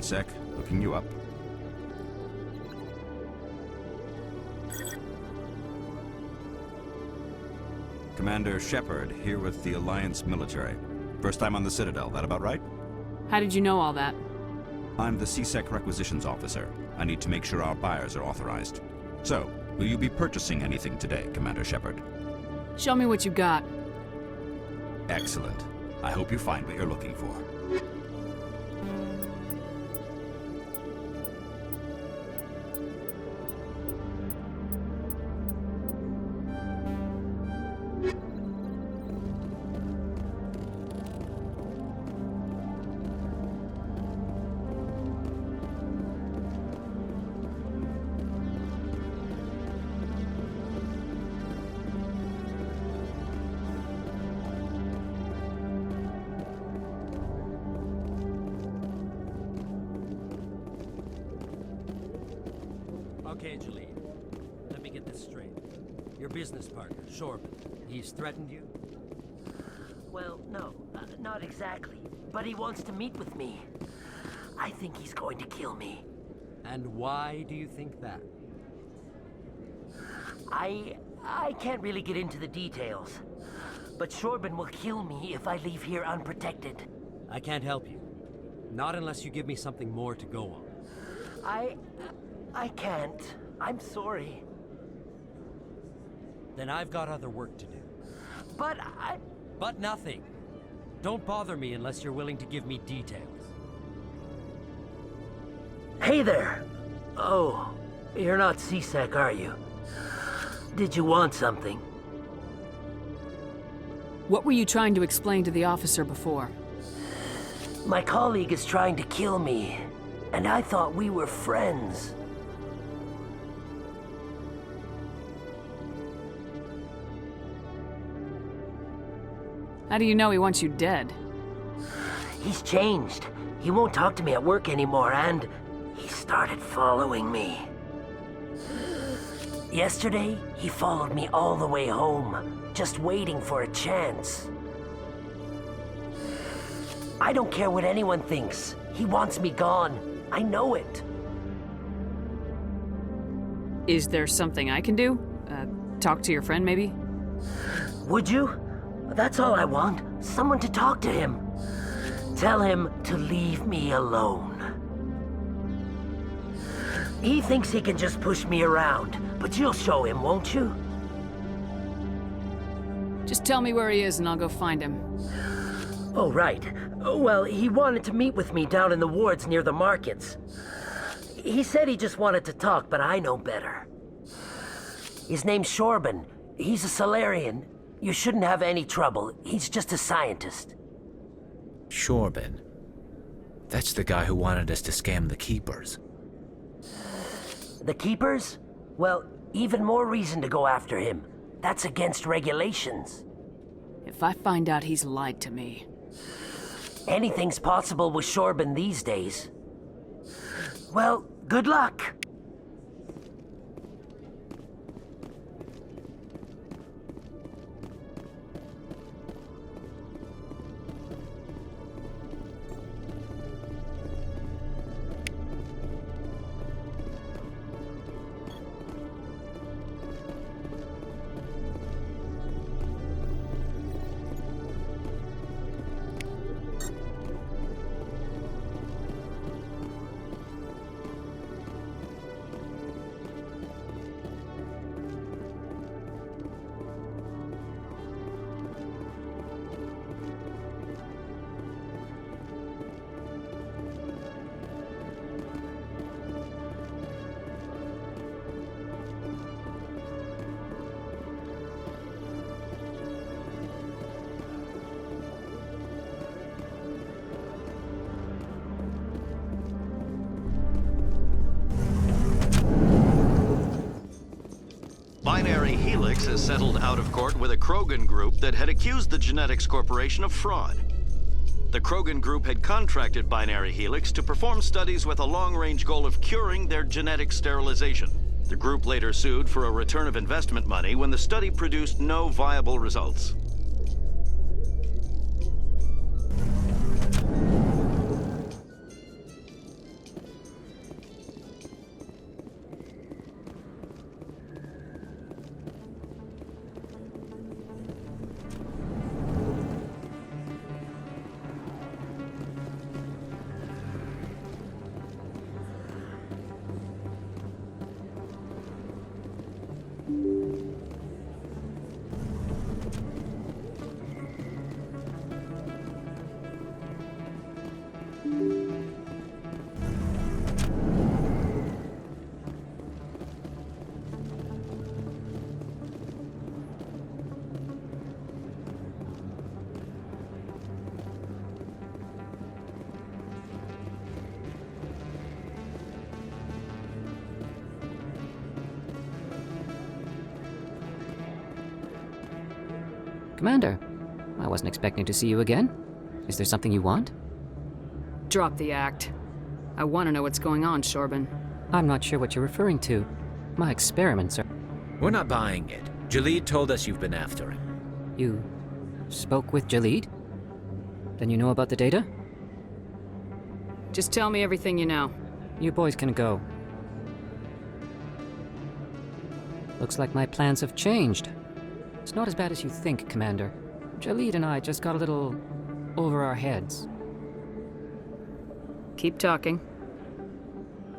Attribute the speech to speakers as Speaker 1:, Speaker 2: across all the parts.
Speaker 1: sec. Looking you up. Commander Shepard, here with the Alliance military. First time on the Citadel, that about right?
Speaker 2: How did you know all that?
Speaker 1: I'm the CSEC requisitions officer. I need to make sure our buyers are authorized. So, will you be purchasing anything today, Commander Shepard?
Speaker 2: Show me what you got.
Speaker 1: Excellent. I hope you find what you're looking for.
Speaker 3: Okay, Jalene. Let me get this straight. Your business partner, Shorban, he's threatened you?
Speaker 4: Well, no, not exactly. But he wants to meet with me. I think he's going to kill me.
Speaker 3: And why do you think that?
Speaker 4: I can't really get into the details. But Shorban will kill me if I leave here unprotected.
Speaker 3: I can't help you. Not unless you give me something more to go on.
Speaker 4: I can't. I'm sorry.
Speaker 3: Then I've got other work to do.
Speaker 4: But
Speaker 3: But nothing. Don't bother me unless you're willing to give me details.
Speaker 4: Hey there! Oh, you're not CSEC, are you? Did you want something?
Speaker 2: What were you trying to explain to the officer before?
Speaker 4: My colleague is trying to kill me, and I thought we were friends.
Speaker 2: How do you know he wants you dead?
Speaker 4: He's changed. He won't talk to me at work anymore, and he started following me. Yesterday, he followed me all the way home, just waiting for a chance. I don't care what anyone thinks. He wants me gone. I know it.
Speaker 2: Is there something I can do? Talk to your friend, maybe?
Speaker 4: Would you? That's all I want. Someone to talk to him. Tell him to leave me alone. He thinks he can just push me around, but you'll show him, won't you?
Speaker 2: Just tell me where he is and I'll go find him.
Speaker 4: Oh, right. Well, he wanted to meet with me down in the wards near the markets. He said he just wanted to talk, but I know better. His name's Shorban. He's a Solarian. You shouldn't have any trouble. He's just a scientist.
Speaker 5: Shorban. That's the guy who wanted us to scam the Keepers.
Speaker 4: The Keepers? Well, even more reason to go after him. That's against regulations.
Speaker 2: If I find out he's lied to me...
Speaker 4: Anything's possible with Shorban these days. Well, good luck.
Speaker 6: Binary Helix has settled out of court with a Krogan group that had accused the Genetics Corporation of fraud. The Krogan group had contracted Binary Helix to perform studies with a long-range goal of curing their genetic sterilization. The group later sued for a return of investment money when the study produced no viable results.
Speaker 7: Commander, I wasn't expecting to see you again. Is there something you want?
Speaker 2: Drop the act. I want to know what's going on, Shorbin.
Speaker 7: I'm not sure what you're referring to. My experiments are...
Speaker 5: We're not buying it. Jalid told us you've been after him.
Speaker 7: You spoke with Jalid? Then you know about the data?
Speaker 2: Just tell me everything you know.
Speaker 7: You boys can go. Looks like my plans have changed. It's not as bad as you think, Commander. Jalid and I just got a little over our heads.
Speaker 2: Keep talking.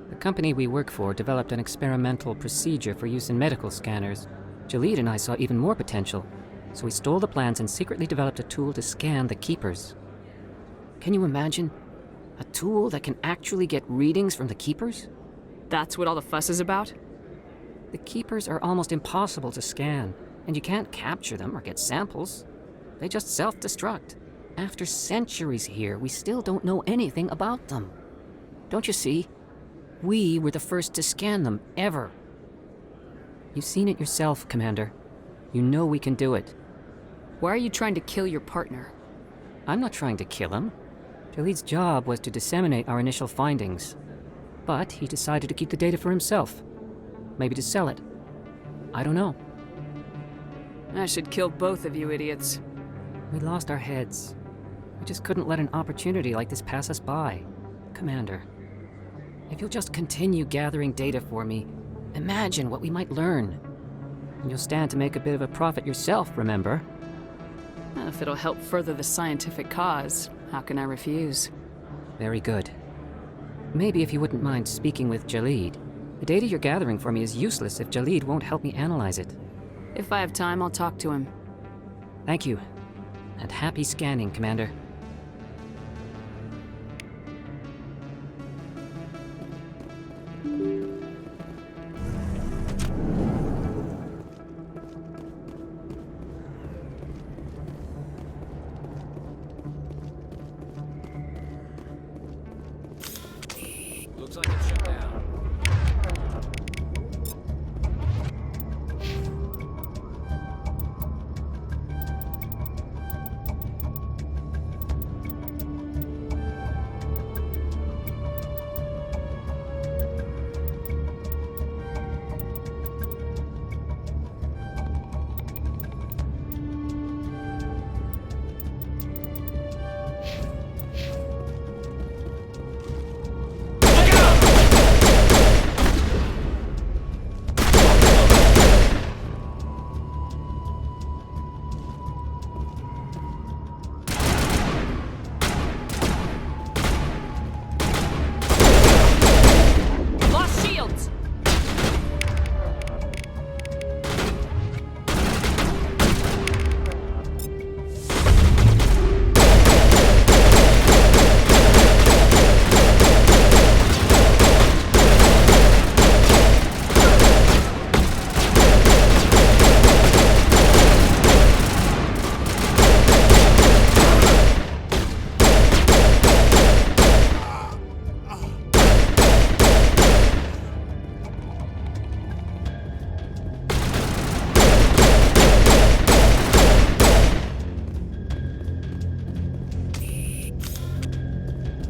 Speaker 7: The company we work for developed an experimental procedure for use in medical scanners. Jalid and I saw even more potential, so we stole the plans and secretly developed a tool to scan the Keepers. Can you imagine? A tool that can actually get readings from the Keepers?
Speaker 2: That's what all the fuss is about?
Speaker 7: The Keepers are almost impossible to scan, and you can't capture them or get samples. They just self-destruct. After centuries here, we still don't know anything about them. Don't you see? We were the first to scan them, ever. You've seen it yourself, Commander. You know we can do it.
Speaker 2: Why are you trying to kill your partner?
Speaker 7: I'm not trying to kill him. Jalid's job was to disseminate our initial findings. But he decided to keep the data for himself. Maybe to sell it. I don't know.
Speaker 2: I should kill both of you idiots.
Speaker 7: We lost our heads. We just couldn't let an opportunity like this pass us by. Commander, if you'll just continue gathering data for me, imagine what we might learn. And you'll stand to make a bit of a profit yourself, remember?
Speaker 2: If it'll help further the scientific cause, how can I refuse?
Speaker 7: Very good. Maybe if you wouldn't mind speaking with Jalid. The data you're gathering for me is useless if Jalid won't help me analyze it.
Speaker 2: If I have time, I'll talk to him.
Speaker 7: Thank you. And happy scanning, Commander.
Speaker 5: Looks like it's shut down.
Speaker 2: Lost shields!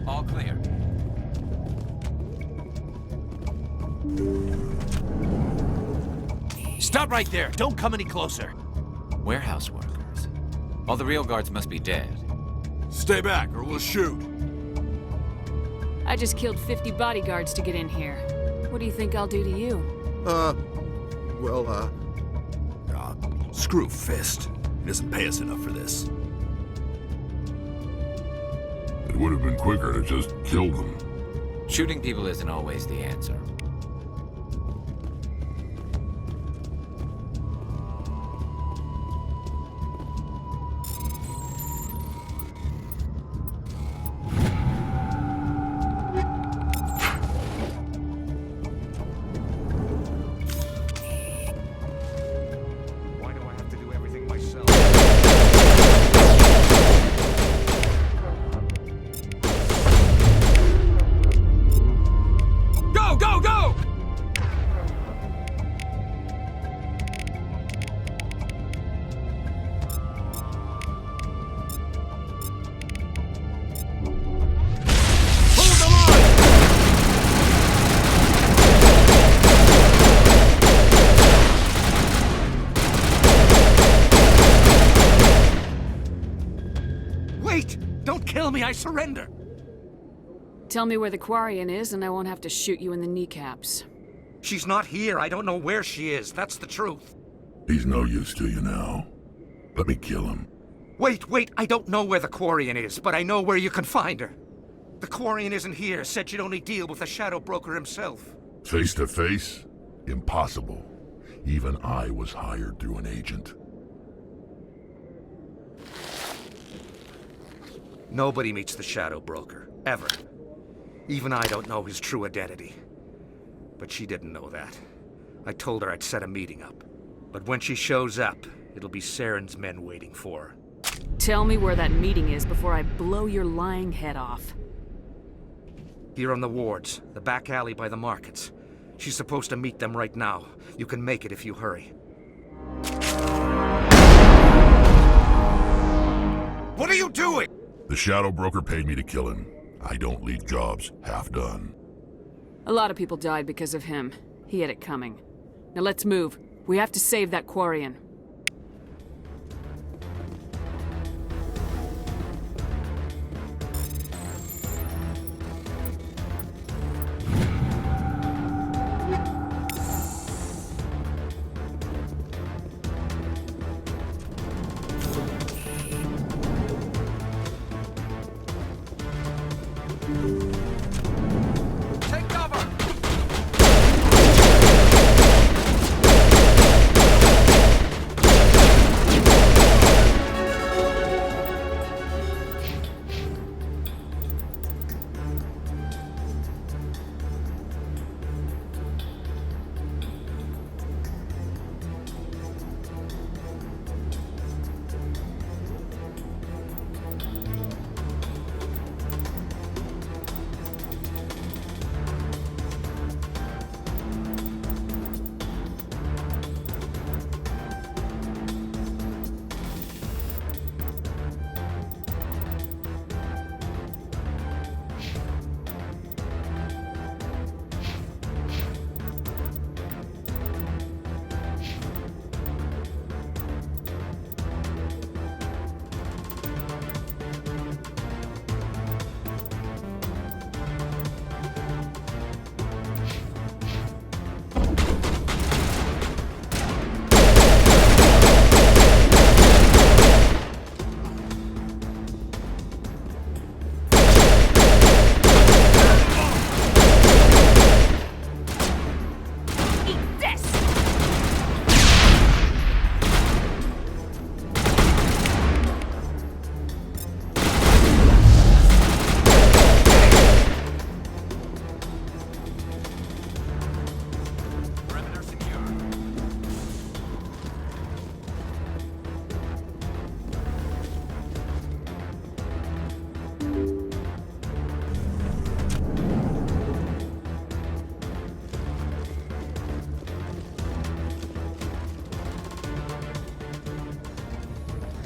Speaker 5: All clear.
Speaker 8: Stop right there! Don't come any closer!
Speaker 5: Warehouse workers. All the real guards must be dead.
Speaker 8: Stay back or we'll shoot!
Speaker 2: I just killed 50 bodyguards to get in here. What do you think I'll do to you?
Speaker 8: Screw Fist. He doesn't pay us enough for this.
Speaker 9: It would have been quicker to just kill them.
Speaker 5: Shooting people isn't always the answer.
Speaker 9: Why do I have to do everything myself?
Speaker 8: Go, go, go! me I surrender.
Speaker 2: Tell me where the Quarian is, and I won't have to shoot you in the kneecaps.
Speaker 10: She's not here. I don't know where she is. That's the truth.
Speaker 11: He's no use to you now. Let me kill him.
Speaker 10: Wait. I don't know where the Quarian is, but I know where you can find her. The Quarian isn't here. Said she'd only deal with the Shadow Broker himself.
Speaker 11: Face to face? Impossible. Even I was hired through an agent.
Speaker 10: Nobody meets the Shadow Broker. Ever. Even I don't know his true identity. But she didn't know that. I told her I'd set a meeting up. But when she shows up, it'll be Saren's men waiting for her.
Speaker 2: Tell me where that meeting is before I blow your lying head off.
Speaker 10: Here on the wards, the back alley by the markets. She's supposed to meet them right now. You can make it if you hurry.
Speaker 8: What are you doing?
Speaker 11: The Shadow Broker paid me to kill him. I don't leave jobs half done.
Speaker 2: A lot of people died because of him. He had it coming. Now let's move. We have to save that Quarian.
Speaker 10: Take cover!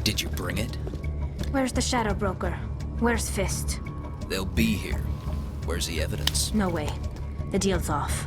Speaker 5: Did you bring it?
Speaker 12: Where's the Shadow Broker? Where's Fist?
Speaker 5: They'll be here. Where's the evidence?
Speaker 12: No way. The deal's off.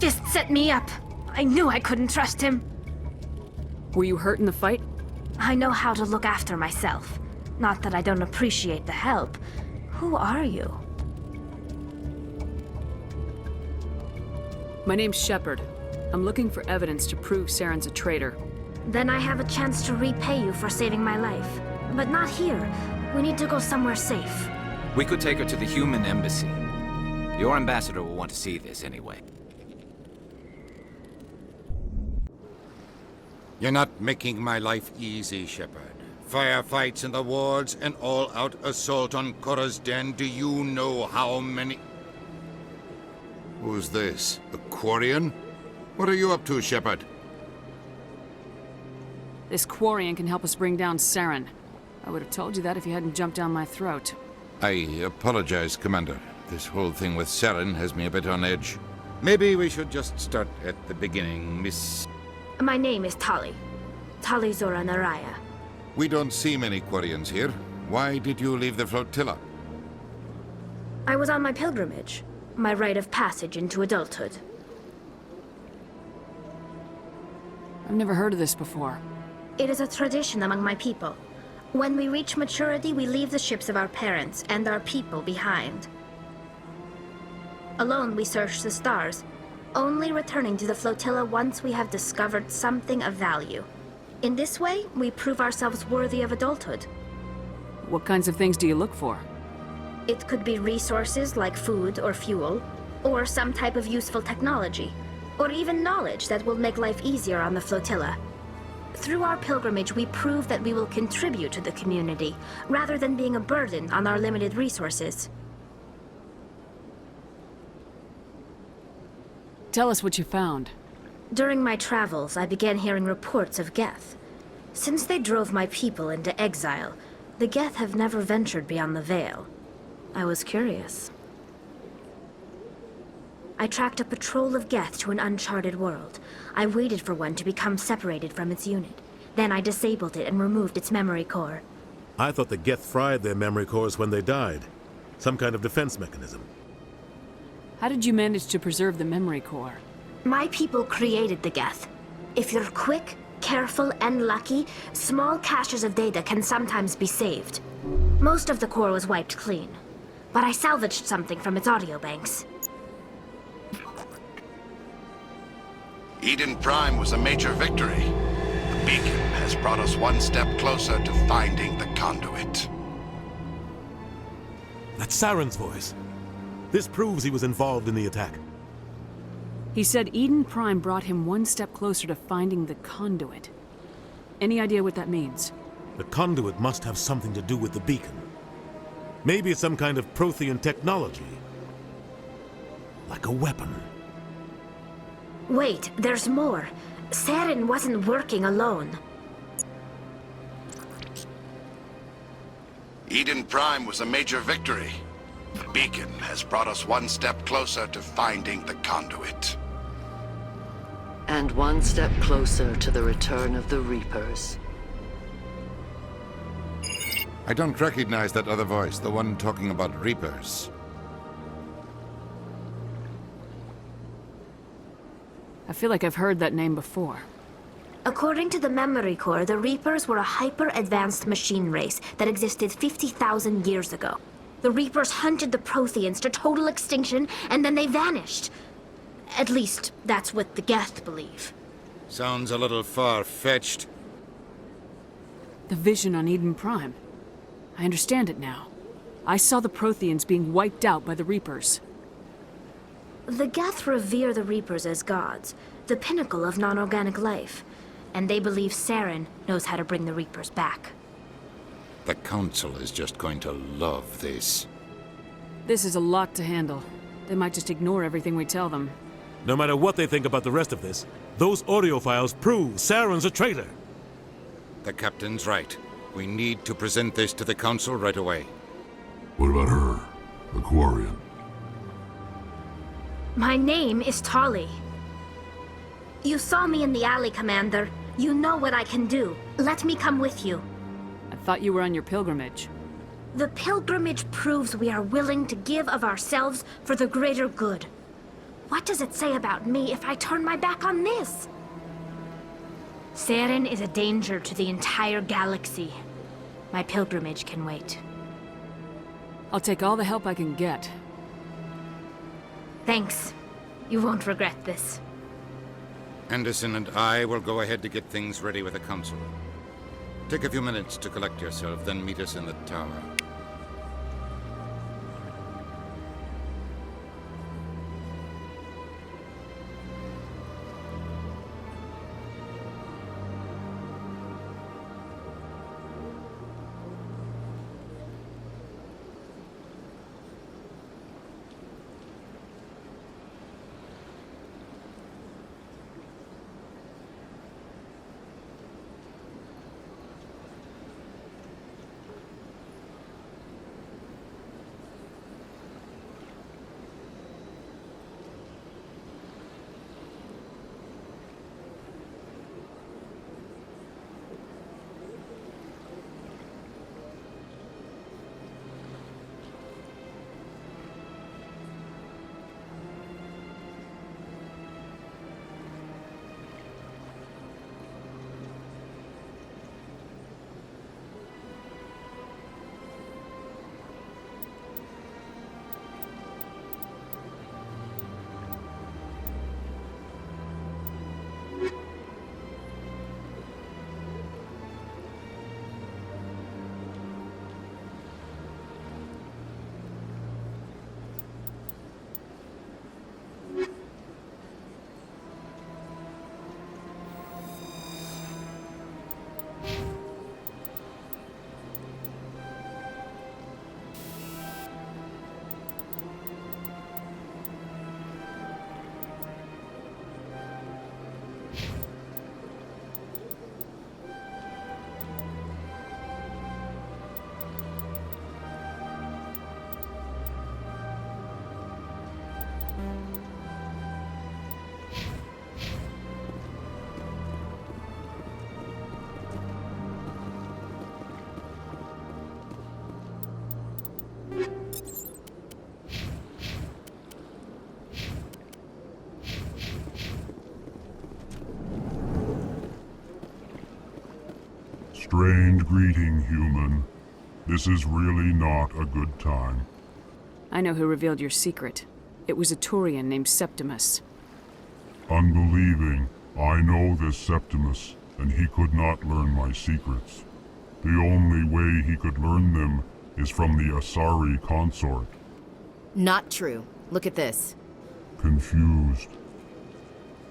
Speaker 12: Fist set me up. I knew I couldn't trust him.
Speaker 2: Were you hurt in the fight?
Speaker 12: I know how to look after myself. Not that I don't appreciate the help. Who are you?
Speaker 2: My name's Shepard. I'm looking for evidence to prove Saren's a traitor.
Speaker 12: Then I have a chance to repay you for saving my life. But not here. We need to go somewhere safe.
Speaker 5: We could take her to the human embassy. Your ambassador will want to see this anyway.
Speaker 13: You're not making my life easy, Shepard. Firefights in the wards, an all-out assault on Korra's den. Do you know how many...
Speaker 8: Who's this? The Quarian? What are you up to, Shepard?
Speaker 2: This Quarian can help us bring down Saren. I would have told you that if you hadn't jumped down my throat.
Speaker 13: I apologize, Commander. This whole thing with Saren has me a bit on edge. Maybe we should just start at the beginning, Miss...
Speaker 12: My name is Tali. Tali Zora Naraya.
Speaker 13: We don't see many Quarians here. Why did you leave the flotilla?
Speaker 12: I was on my pilgrimage. My rite of passage into adulthood.
Speaker 2: I've never heard of this before.
Speaker 12: It is a tradition among my people. When we reach maturity, we leave the ships of our parents and our people behind. Alone, we search the stars, only returning to the flotilla once we have discovered something of value. In this way, we prove ourselves worthy of adulthood.
Speaker 2: What kinds of things do you look for?
Speaker 12: It could be resources like food or fuel, or some type of useful technology, or even knowledge that will make life easier on the flotilla. Through our pilgrimage, we prove that we will contribute to the community, rather than being a burden on our limited resources.
Speaker 2: Tell us what you found.
Speaker 12: During my travels, I began hearing reports of Geth. Since they drove my people into exile, the Geth have never ventured beyond the Veil. I was curious. I tracked a patrol of Geth to an uncharted world. I waited for one to become separated from its unit. Then I disabled it and removed its memory core.
Speaker 14: I thought the Geth fried their memory cores when they died. Some kind of defense mechanism.
Speaker 2: How did you manage to preserve the memory core?
Speaker 12: My people created the Geth. If you're quick, careful, and lucky, small caches of data can sometimes be saved. Most of the core was wiped clean, but I salvaged something from its audio banks.
Speaker 8: Eden Prime was a major victory. The beacon has brought us one step closer to finding the conduit.
Speaker 14: That's Saren's voice. This proves he was involved in the attack.
Speaker 2: He said Eden Prime brought him one step closer to finding the conduit. Any idea what that means?
Speaker 14: The conduit must have something to do with the beacon. Maybe it's some kind of Prothean technology. Like a weapon.
Speaker 12: Wait, there's more. Saren wasn't working alone.
Speaker 8: Eden Prime was a major victory. The beacon has brought us one step closer to finding the conduit.
Speaker 15: And one step closer to the return of the Reapers.
Speaker 13: I don't recognize that other voice, the one talking about Reapers.
Speaker 2: I feel like I've heard that name before.
Speaker 12: According to the memory core, the Reapers were a hyper-advanced machine race that existed 50,000 years ago. The Reapers hunted the Protheans to total extinction, and then they vanished. At least, that's what the Geth believe.
Speaker 13: Sounds a little far-fetched.
Speaker 2: The vision on Eden Prime. I understand it now. I saw the Protheans being wiped out by the Reapers.
Speaker 12: The Geth revere the Reapers as gods, the pinnacle of non-organic life. And they believe Saren knows how to bring the Reapers back.
Speaker 13: The Council is just going to love this.
Speaker 2: This is a lot to handle. They might just ignore everything we tell them.
Speaker 14: No matter what they think about the rest of this, those audio files prove Saren's a traitor.
Speaker 13: The Captain's right. We need to present this to the Council right away.
Speaker 11: What about her? The Quarian?
Speaker 12: My name is Tali. You saw me in the alley, Commander. You know what I can do. Let me come with you.
Speaker 2: I thought you were on your pilgrimage.
Speaker 12: The pilgrimage proves we are willing to give of ourselves for the greater good. What does it say about me if I turn my back on this? Saren is a danger to the entire galaxy. My pilgrimage can wait.
Speaker 2: I'll take all the help I can get.
Speaker 12: Thanks. You won't regret this.
Speaker 13: Anderson and I will go ahead to get things ready with the Council. Take a few minutes to collect yourself, then meet us in the tower.
Speaker 11: Strained greeting, human. This is really not a good time.
Speaker 2: I know who revealed your secret. It was a Turian named Septimus.
Speaker 11: Unbelieving, I know this Septimus, and he could not learn my secrets. The only way he could learn them is from the Asari consort.
Speaker 16: Not true. Look at this.
Speaker 11: Confused.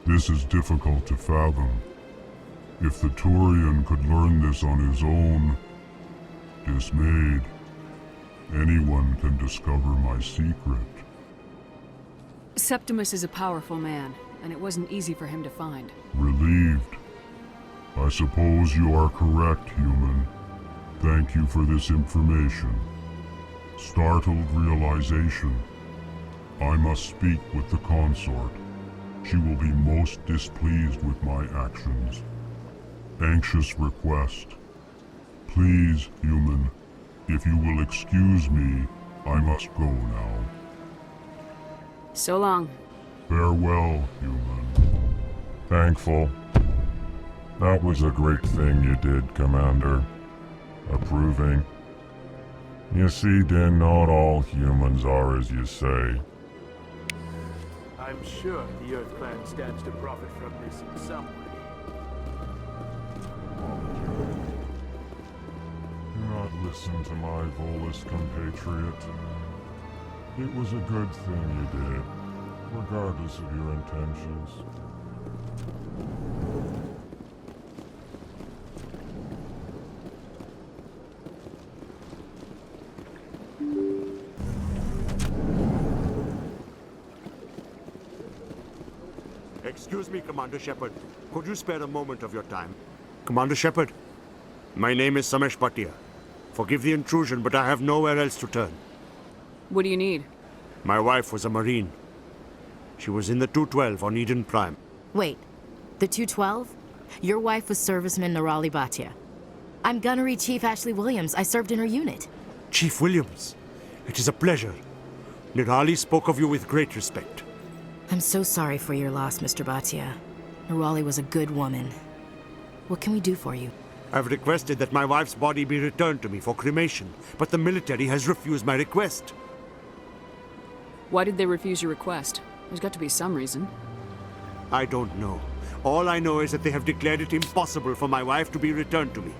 Speaker 11: This is difficult to fathom. If the Turian could learn this on his own, dismayed, anyone can discover my secret.
Speaker 2: Septimus is a powerful man, and it wasn't easy for him to find.
Speaker 11: Relieved. I suppose you are correct, human. Thank you for this information. Startled realization. I must speak with the consort. She will be most displeased with my actions. Anxious request. Please, human, if you will excuse me, I must go now.
Speaker 2: So long.
Speaker 11: Farewell, human. Thankful. That was a great thing you did, Commander. Approving. You see, Din, not all humans are as you say.
Speaker 17: I'm sure the Earth Clan stands to profit from this in some way.
Speaker 11: Do not listen to my Volus compatriot. It was a good thing you did, regardless of your intentions.
Speaker 17: Excuse me, Commander Shepard. Could you spare a moment of your time? Commander Shepard, my name is Samesh Bhatia. Forgive the intrusion, but I have nowhere else to turn.
Speaker 2: What do you need?
Speaker 17: My wife was a Marine. She was in the 212 on Eden Prime.
Speaker 16: Wait, the 212? Your wife was serviceman Nirali Bhatia. I'm Gunnery Chief Ashley Williams. I served in her unit.
Speaker 17: Chief Williams, it is a pleasure. Nirali spoke of you with great respect.
Speaker 16: I'm so sorry for your loss, Mr. Bhatia. Nirali was a good woman. What can we do for you?
Speaker 17: I've requested that my wife's body be returned to me for cremation, but the military has refused my request.
Speaker 2: Why did they refuse your request? There's got to be some reason.
Speaker 17: I don't know. All I know is that they have declared it impossible for my wife to be returned to me.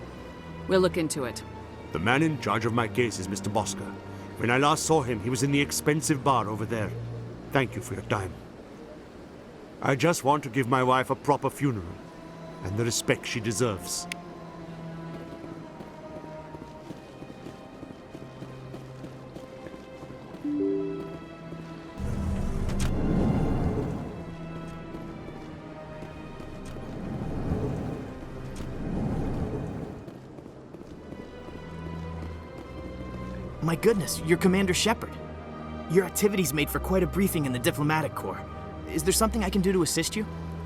Speaker 2: We'll look into it.
Speaker 17: The man in charge of my case is Mr. Bosca. When I last saw him, he was in the expensive bar over there. Thank you for your time. I just want to give my wife a proper funeral, and the respect she deserves.
Speaker 18: My goodness, you're Commander Shepard. Your activities made for quite a briefing in the diplomatic corps. Is there something I can do to assist you?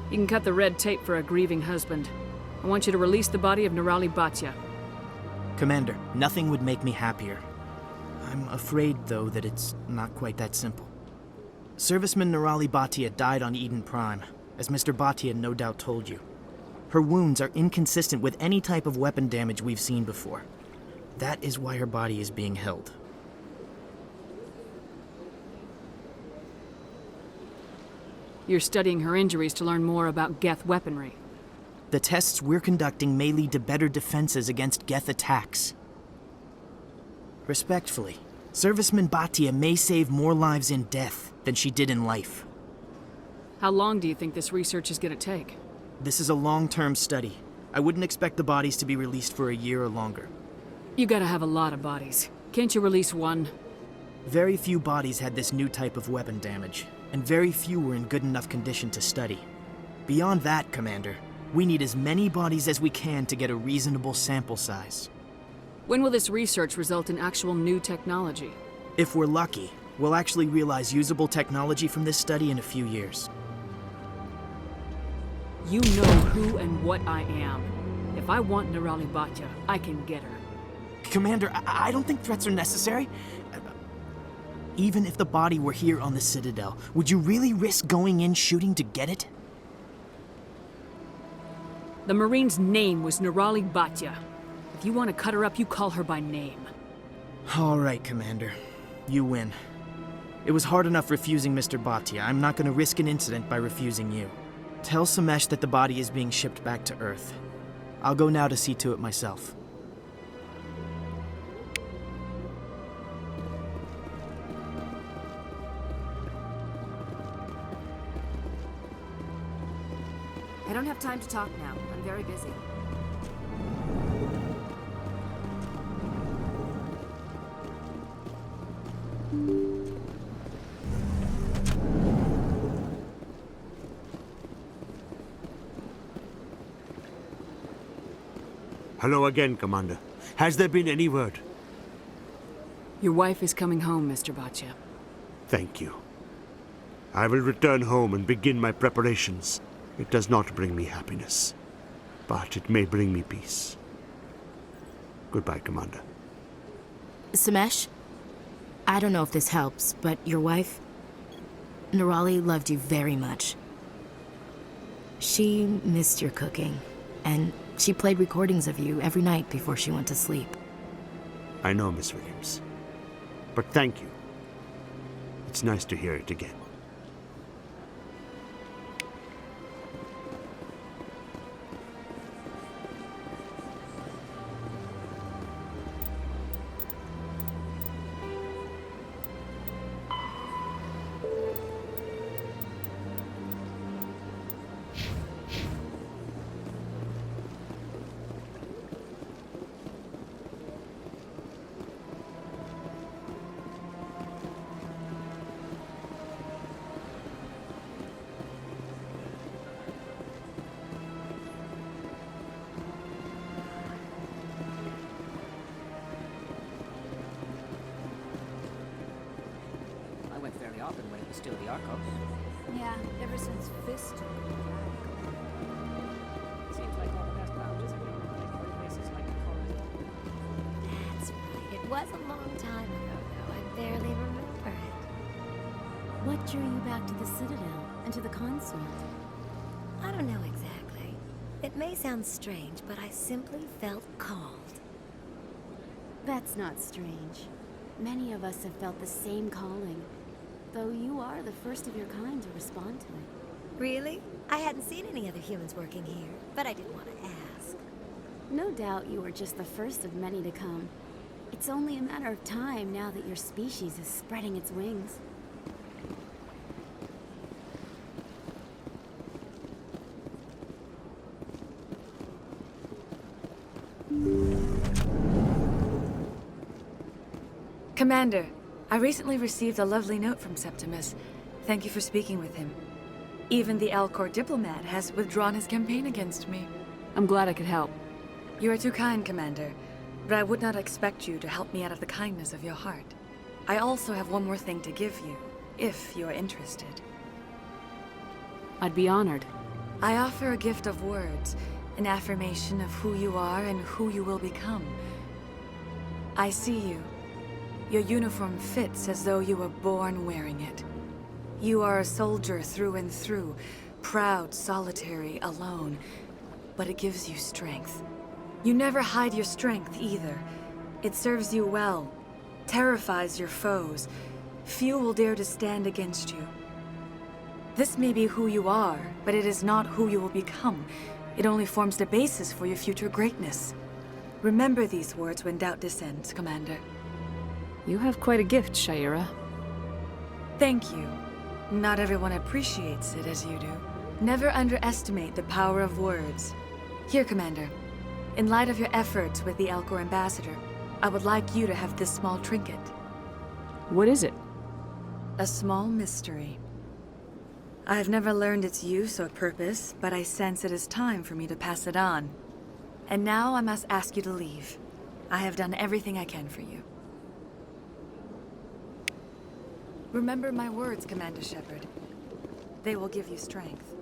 Speaker 2: You can cut the red tape for a grieving husband. I want you to release the body of Nirali Bhatia.
Speaker 18: Commander, nothing would make me happier. I'm afraid, though, that it's not quite that simple. Serviceman Nirali Bhatia died on Eden Prime, as Mr. Bhatia no doubt told you. Her wounds are inconsistent with any type of weapon damage we've seen before. That is why her body is being held.
Speaker 2: You're studying her injuries to learn more about Geth weaponry.
Speaker 18: The tests we're conducting may lead to better defenses against Geth attacks. Respectfully, Serviceman Bhatia may save more lives in death than she did in life.
Speaker 2: How long do you think this research is going to take?
Speaker 18: This is a long-term study. I wouldn't expect the bodies to be released for a year or longer.
Speaker 2: You gotta have a lot of bodies. Can't you release one?
Speaker 18: Very few bodies had this new type of weapon damage, and very few were in good enough condition to study. Beyond that, Commander, we need as many bodies as we can to get a reasonable sample size.
Speaker 2: When will this research result in actual new technology?
Speaker 18: If we're lucky, we'll actually realize usable technology from this study in a few years.
Speaker 2: You know who and what I am. If I want Nirali Bhatia, I can get her.
Speaker 18: Commander, I don't think threats are necessary. Even if the body were here on the Citadel, would you really risk going in shooting to get it?
Speaker 2: The Marine's name was Nirali Bhatia. you want to cut her up, you call her by name.
Speaker 18: All right, Commander. You win. It was hard enough refusing Mr. Bhatia. I'm not going to risk an incident by refusing you. Tell Samesh that the body is being shipped back to Earth. I'll go now to see to it myself.
Speaker 19: I don't have time to talk now. I'm very busy.
Speaker 17: Hello again, Commander. Has there been any word?
Speaker 2: Your wife is coming home, Mr. Bhatia.
Speaker 17: Thank you. I will return home and begin my preparations. It does not bring me happiness, but it may bring me peace. Goodbye, Commander.
Speaker 16: Samesh, I don't know if this helps, but your wife, Nirali, loved you very much. She missed your cooking, and she played recordings of you every night before she went to sleep.
Speaker 17: I know, Miss Williams. But thank you. It's nice to hear it again.
Speaker 7: I went fairly often when it was still the Arcos.
Speaker 19: Yeah, ever since Fist took it.
Speaker 7: Seems like all the best lounges are being replaced by places like the Corridor.
Speaker 20: That's right. It was a long time ago, though. I barely remember it.
Speaker 19: What drew you back to the Citadel and to the Consort?
Speaker 20: I don't know exactly. It may sound strange, but I simply felt called.
Speaker 19: That's not strange. Many of us have felt the same calling, though you are the first of your kind to respond to it.
Speaker 20: Really? I hadn't seen any other humans working here, but I did want to ask.
Speaker 19: No doubt you are just the first of many to come. It's only a matter of time now that your species is spreading its wings.
Speaker 21: Commander, I recently received a lovely note from Septimus. Thank you for speaking with him. Even the Alcor diplomat has withdrawn his campaign against me.
Speaker 2: I'm glad I could help.
Speaker 21: You are too kind, Commander, but I would not expect you to help me out of the kindness of your heart. I also have one more thing to give you, if you are interested.
Speaker 2: I'd be honored.
Speaker 21: I offer a gift of words, an affirmation of who you are and who you will become. I see you. Your uniform fits as though you were born wearing it. You are a soldier through and through, proud, solitary, alone, but it gives you strength. You never hide your strength either. It serves you well, terrifies your foes. Few will dare to stand against you. This may be who you are, but it is not who you will become. It only forms the basis for your future greatness. Remember these words when doubt descends, Commander.
Speaker 2: You have quite a gift, Shaira.
Speaker 21: Thank you. Not everyone appreciates it as you do. Never underestimate the power of words. Here, Commander. In light of your efforts with the Alcor ambassador, I would like you to have this small trinket.
Speaker 2: What is it?
Speaker 21: A small mystery. I have never learned its use or purpose, but I sense it is time for me to pass it on. And now I must ask you to leave. I have done everything I can for you. Remember my words, Commander Shepard. They will give you strength.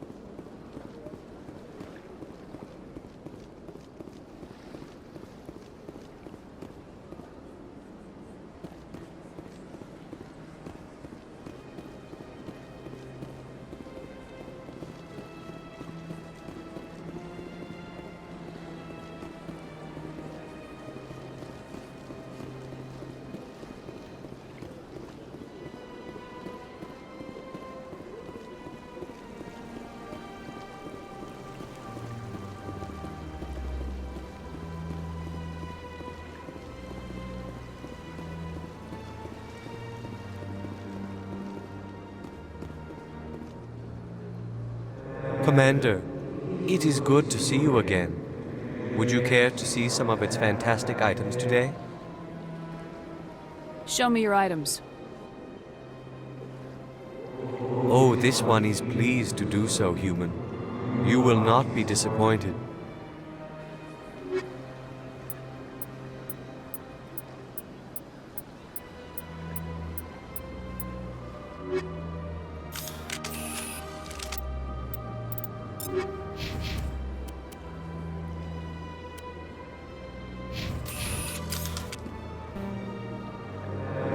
Speaker 1: Commander, it is good to see you again. Would you care to see some of its fantastic items today?
Speaker 2: Show me your items.
Speaker 1: Oh, this one is pleased to do so, human. You will not be disappointed.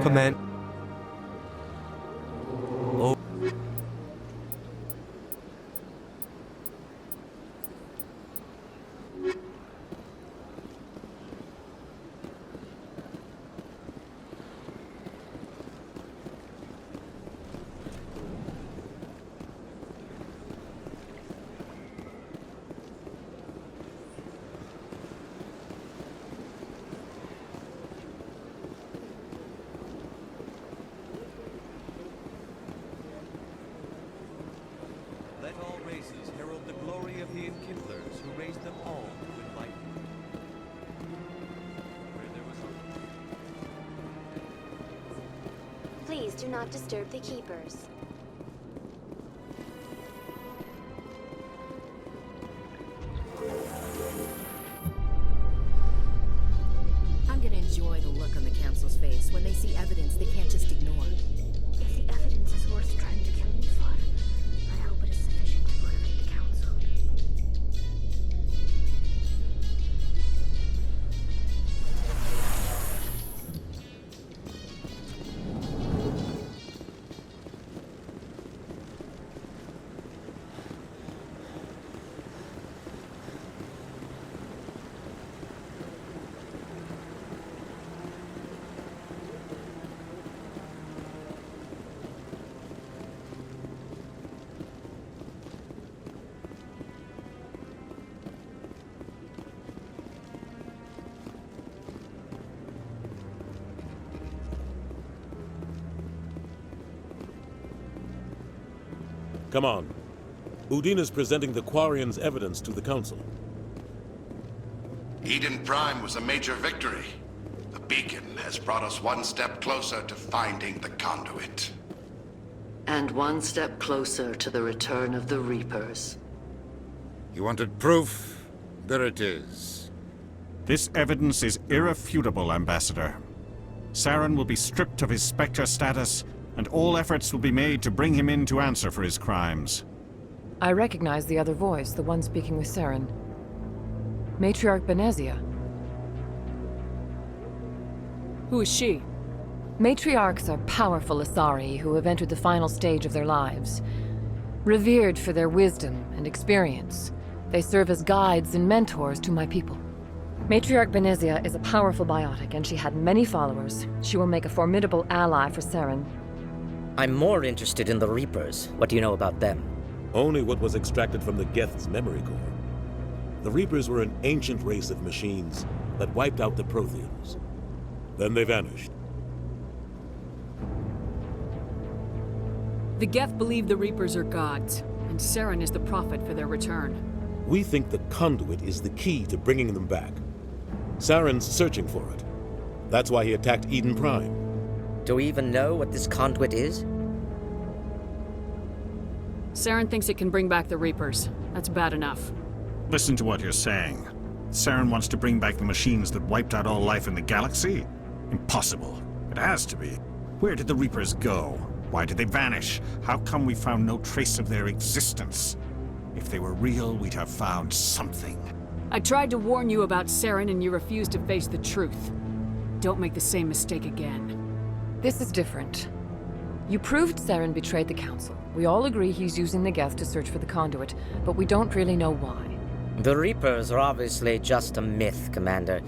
Speaker 1: Command. Oh. Let all races herald the glory of the enkindlers who raised them all to enlightenment.
Speaker 19: Please do not disturb the keepers.
Speaker 16: I'm gonna enjoy the look on the council's face when they see evidence they can't just ignore.
Speaker 12: If the evidence is worth trying to kill me for, I hope it is sufficient to motivate the council.
Speaker 14: Come on. Udine is presenting the Quarians' evidence to the Council.
Speaker 8: Eden Prime was a major victory. The beacon has brought us one step closer to finding the conduit.
Speaker 15: And one step closer to the return of the Reapers.
Speaker 13: You wanted proof? There it is.
Speaker 9: This evidence is irrefutable, Ambassador. Saren will be stripped of his Specter status, and all efforts will be made to bring him in to answer for his crimes.
Speaker 22: I recognize the other voice, the one speaking with Saren. Matriarch Benezia.
Speaker 2: Who is she?
Speaker 22: Matriarchs are powerful Asari who have entered the final stage of their lives. Revered for their wisdom and experience, they serve as guides and mentors to my people. Matriarch Benezia is a powerful biotic, and she had many followers. She will make a formidable ally for Saren.
Speaker 23: I'm more interested in the Reapers. What do you know about them?
Speaker 14: Only what was extracted from the Geth's memory core. The Reapers were an ancient race of machines that wiped out the Protheans. Then they vanished.
Speaker 2: The Geth believe the Reapers are gods, and Saren is the prophet for their return.
Speaker 14: We think the conduit is the key to bringing them back. Saren's searching for it. That's why he attacked Eden Prime.
Speaker 23: Do we even know what this conduit is?
Speaker 2: Saren thinks it can bring back the Reapers. That's bad enough.
Speaker 9: Listen to what you're saying. Saren wants to bring back the machines that wiped out all life in the galaxy? Impossible. It has to be. Where did the Reapers go? Why did they vanish? How come we found no trace of their existence? If they were real, we'd have found something.
Speaker 2: I tried to warn you about Saren and you refused to face the truth. Don't make the same mistake again.
Speaker 22: This is different. You proved Saren betrayed the Council. We all agree he's using the Geth to search for the conduit, but we don't really know why.
Speaker 23: The Reapers are obviously just a myth, Commander.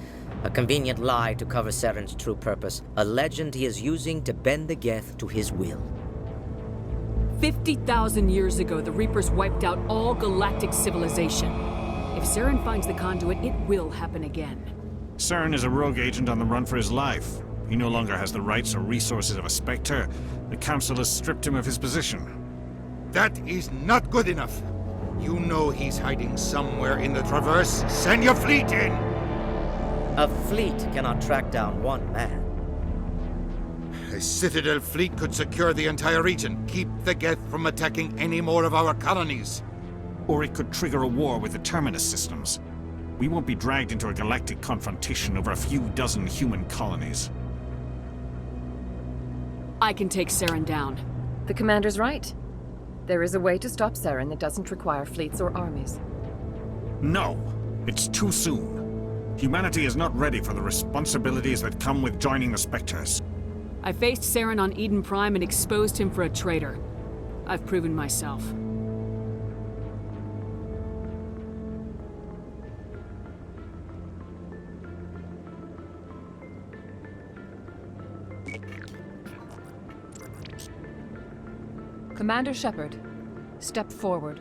Speaker 23: A convenient lie to cover Saren's true purpose. A legend he is using to bend the Geth to his will.
Speaker 2: 50,000 years ago, the Reapers wiped out all galactic civilization. If Saren finds the conduit, it will happen again.
Speaker 9: Saren is a rogue agent on the run for his life. He no longer has the rights or resources of a Specter. The Council has stripped him of his position.
Speaker 13: That is not good enough. You know he's hiding somewhere in the Traverse. Send your fleet in!
Speaker 23: A fleet cannot track down one man.
Speaker 13: A Citadel fleet could secure the entire region, keep the Geth from attacking any more of our colonies.
Speaker 9: Or it could trigger a war with the Terminus systems. We won't be dragged into a galactic confrontation over a few dozen human colonies.
Speaker 2: I can take Saren down.
Speaker 22: The commander's right. There is a way to stop Saren that doesn't require fleets or armies.
Speaker 9: No! It's too soon. Humanity is not ready for the responsibilities that come with joining the Specters.
Speaker 2: I faced Saren on Eden Prime and exposed him for a traitor. I've proven myself.
Speaker 22: Commander Shepard, step forward.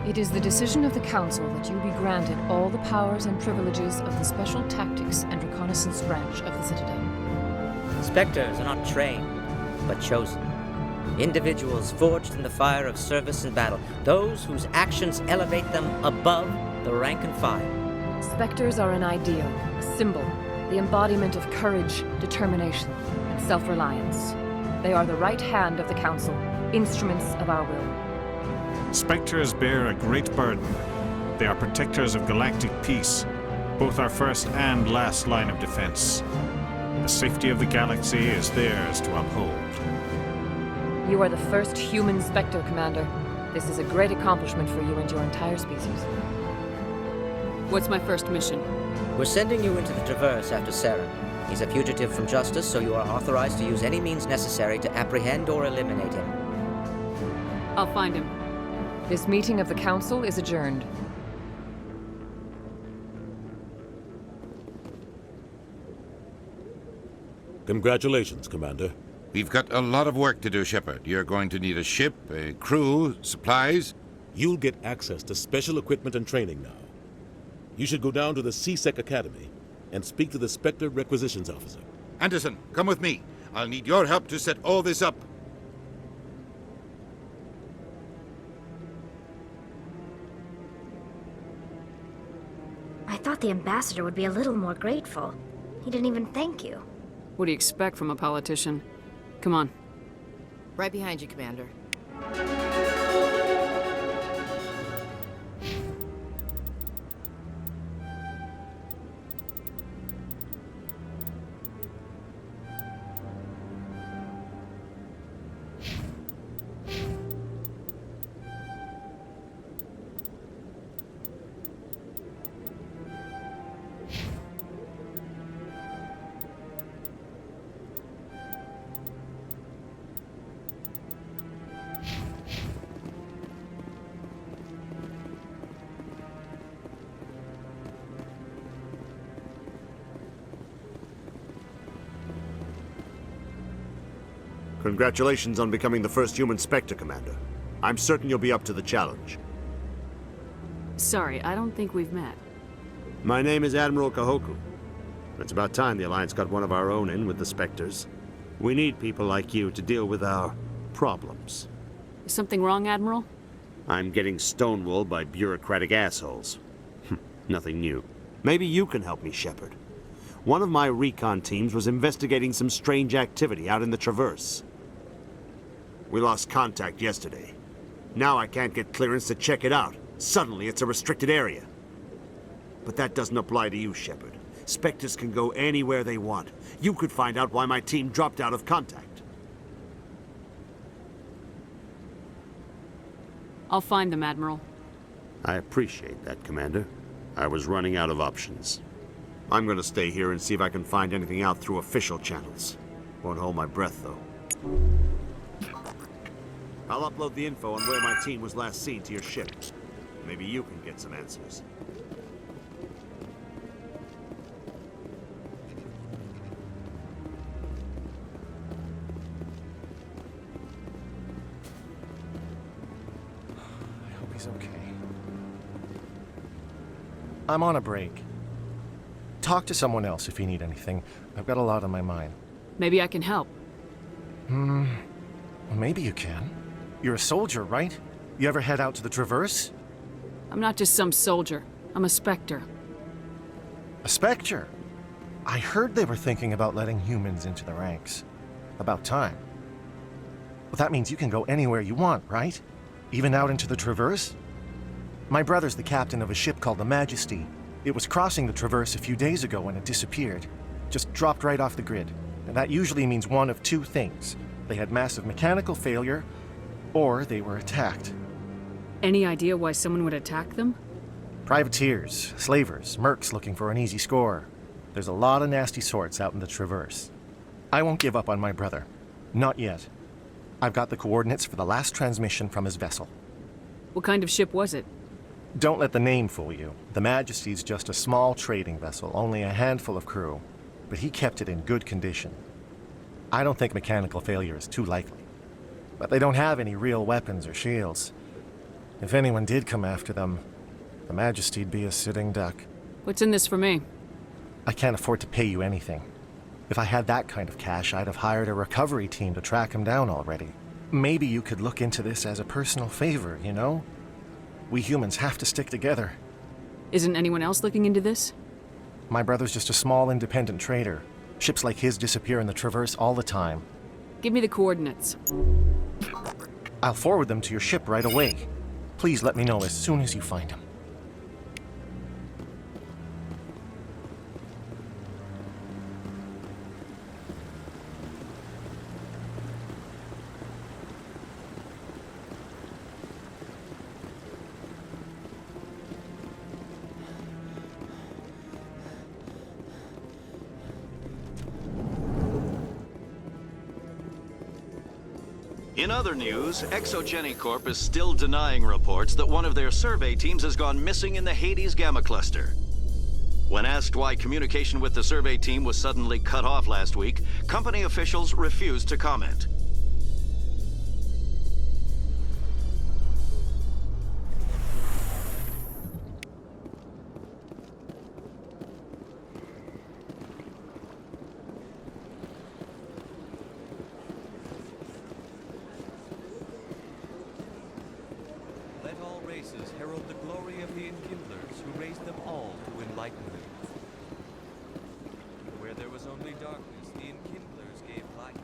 Speaker 22: It is the decision of the Council that you be granted all the powers and privileges of the Special Tactics and Reconnaissance Branch of the Citadel.
Speaker 23: Specters are not trained, but chosen. Individuals forged in the fire of service and battle, those whose actions elevate them above the rank and file.
Speaker 22: Specters are an ideal, a symbol, the embodiment of courage, determination, and self-reliance. They are the right hand of the Council, instruments of our will.
Speaker 9: Specters bear a great burden. They are protectors of galactic peace, both our first and last line of defense. The safety of the galaxy is theirs to uphold.
Speaker 22: You are the first human Spectre, Commander. This is a great accomplishment for you and your entire species.
Speaker 2: What's my first mission?
Speaker 23: We're sending you into the Traverse after Saren. He's a fugitive from justice, so you are authorized to use any means necessary to apprehend or eliminate him.
Speaker 2: I'll find him.
Speaker 22: This meeting of the Council is adjourned.
Speaker 14: Congratulations, Commander.
Speaker 13: We've got a lot of work to do, Shepard. You're going to need a ship, a crew, supplies.
Speaker 14: You'll get access to special equipment and training now. You should go down to the CSEC Academy and speak to the Spectre Requisitions Officer.
Speaker 13: Anderson, come with me. I'll need your help to set all this up.
Speaker 12: I thought the ambassador would be a little more grateful. He didn't even thank you.
Speaker 2: What do you expect from a politician? Come on.
Speaker 16: Right behind you, Commander.
Speaker 17: Congratulations on becoming the first human Spectre, Commander. I'm certain you'll be up to the challenge.
Speaker 2: Sorry, I don't think we've met.
Speaker 17: My name is Admiral Kahoku. It's about time the Alliance got one of our own in with the Spectres. We need people like you to deal with our problems.
Speaker 2: Is something wrong, Admiral?
Speaker 17: I'm getting stonewalled by bureaucratic assholes. Nothing new. Maybe you can help me, Shepard. One of my recon teams was investigating some strange activity out in the Traverse. We lost contact yesterday. Now I can't get clearance to check it out. Suddenly it's a restricted area. But that doesn't apply to you, Shepard. Spectres can go anywhere they want. You could find out why my team dropped out of contact.
Speaker 2: I'll find them, Admiral.
Speaker 17: I appreciate that, Commander. I was running out of options. I'm gonna stay here and see if I can find anything out through official channels. Won't hold my breath, though. I'll upload the info on where my team was last seen to your ship. Maybe you can get some answers.
Speaker 3: He's okay. I'm on a break. Talk to someone else if you need anything. I've got a lot on my mind.
Speaker 2: Maybe I can help.
Speaker 3: Well, maybe you can. You're a soldier, right? You ever head out to the Traverse?
Speaker 2: I'm not just some soldier. I'm a Specter.
Speaker 3: A Specter? I heard they were thinking about letting humans into the ranks. About time. Well, that means you can go anywhere you want, right? Even out into the Traverse? My brother's the captain of a ship called the Majesty. It was crossing the Traverse a few days ago when it disappeared. Just dropped right off the grid. And that usually means one of two things. They had massive mechanical failure, or they were attacked.
Speaker 2: Any idea why someone would attack them?
Speaker 3: Privateers, slavers, mercs looking for an easy score. There's a lot of nasty sorts out in the Traverse. I won't give up on my brother. Not yet. I've got the coordinates for the last transmission from his vessel.
Speaker 2: What kind of ship was it?
Speaker 3: Don't let the name fool you. The Majesty's just a small trading vessel, only a handful of crew. But he kept it in good condition. I don't think mechanical failure is too likely. But they don't have any real weapons or shields. If anyone did come after them, the Majesty'd be a sitting duck.
Speaker 2: What's in this for me?
Speaker 3: I can't afford to pay you anything. If I had that kind of cash, I'd have hired a recovery team to track him down already. Maybe you could look into this as a personal favor, you know? We humans have to stick together.
Speaker 2: Isn't anyone else looking into this?
Speaker 3: My brother's just a small independent trader. Ships like his disappear in the Traverse all the time.
Speaker 2: Give me the coordinates.
Speaker 3: I'll forward them to your ship right away. Please let me know as soon as you find them.
Speaker 4: In other news, Exogeny Corp is still denying reports that one of their survey teams has gone missing in the Hades Gamma Cluster. When asked why communication with the survey team was suddenly cut off last week, company officials refused to comment.
Speaker 1: Herald the glory of the enkindlers who raised them all to enlightenment. Where there was only darkness, the enkindlers gave light.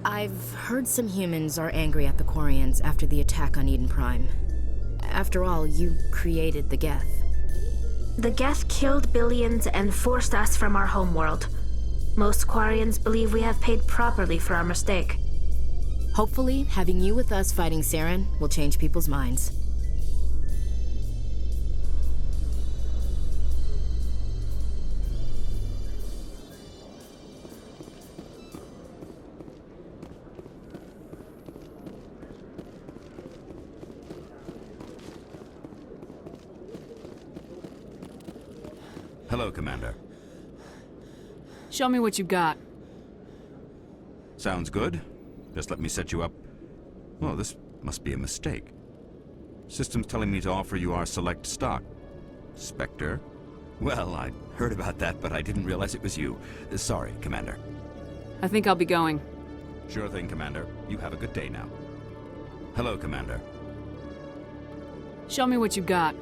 Speaker 16: I've heard some humans are angry at the Quarians after the attack on Eden Prime. After all, you created the Geth.
Speaker 12: The Geth killed billions and forced us from our homeworld. Most Quarians believe we have paid properly for our mistake.
Speaker 16: Hopefully, having you with us fighting Saren will change people's minds.
Speaker 6: Hello, Commander.
Speaker 2: Show me what you got.
Speaker 6: Sounds good. Just let me set you up. Oh, this must be a mistake. System's telling me to offer you our select stock. Specter? Well, I heard about that, but I didn't realize it was you. Sorry, Commander.
Speaker 2: I think I'll be going.
Speaker 6: Sure thing, Commander. You have a good day now. Hello, Commander.
Speaker 2: Show me what you got.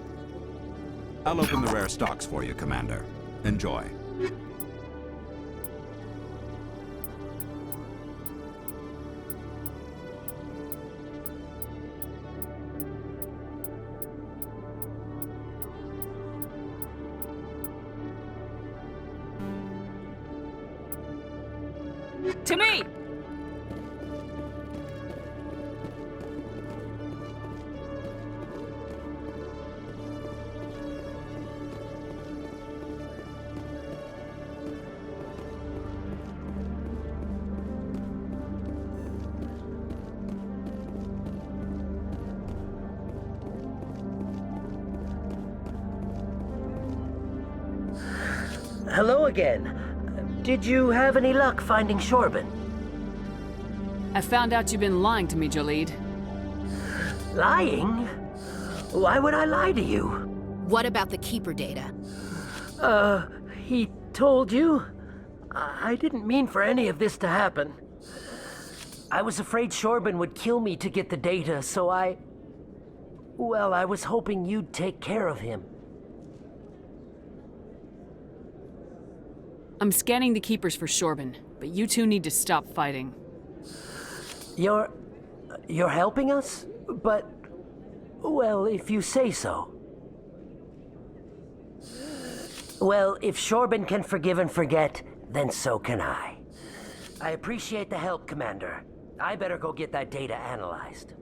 Speaker 6: I'll open the rare stocks for you, Commander. Enjoy.
Speaker 2: To me!
Speaker 5: Hello again. Did you have any luck finding Shorban?
Speaker 2: I found out you've been lying to me, Jaleed.
Speaker 5: Lying? Why would I lie to you?
Speaker 16: What about the Keeper data?
Speaker 5: He told you? I didn't mean for any of this to happen. I was afraid Shorban would kill me to get the data, so well, I was hoping you'd take care of him.
Speaker 2: I'm scanning the Keepers for Shorban, but you two need to stop fighting.
Speaker 5: You're helping us? But, well, if you say so. Well, if Shorban can forgive and forget, then so can I. I appreciate the help, Commander. I better go get that data analyzed.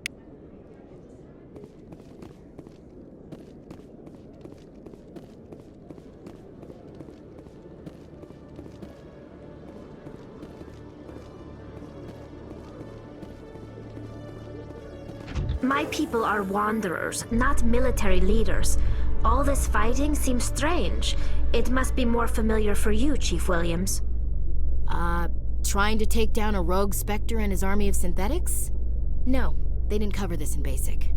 Speaker 12: My people are wanderers, not military leaders. All this fighting seems strange. It must be more familiar for you, Chief Williams.
Speaker 16: Trying to take down a rogue Specter and his army of synthetics? No, they didn't cover this in BASIC.